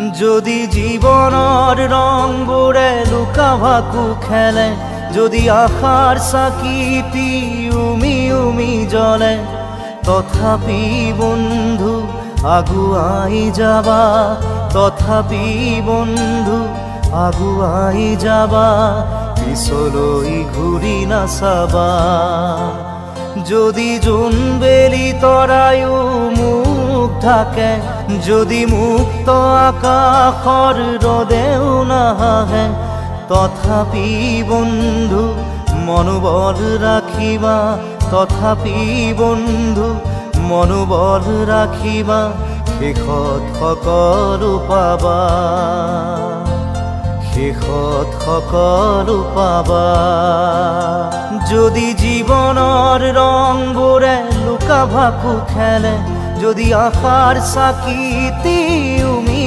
যদি জীবনৰ ৰংবোৰে লুকা ভাকু খেলে, যদি আশাৰ চাকিটি উমি উমি জ্বলে, তথাপি বন্ধু আগুৱাই যাবা, তথাপি বন্ধু আগুৱাই যাবা, পিছলৈ ঘূৰি নাচাবা। যদি জোনবেলি তৰায়ো মুখ ঢাকে, যদি মুক্ত আকাশৰ ৰদেও নাহে, তথাপি বন্ধু মনোবল ৰাখিবা, তথাপি বন্ধু মনোবল ৰাখিবা, শেষত সকলো পাবা, শেষত সকলো পাবা। যদি জীৱনৰ ৰংবোৰে লুকা ভাকু খেলে, যদি আশাৰ চাকিটি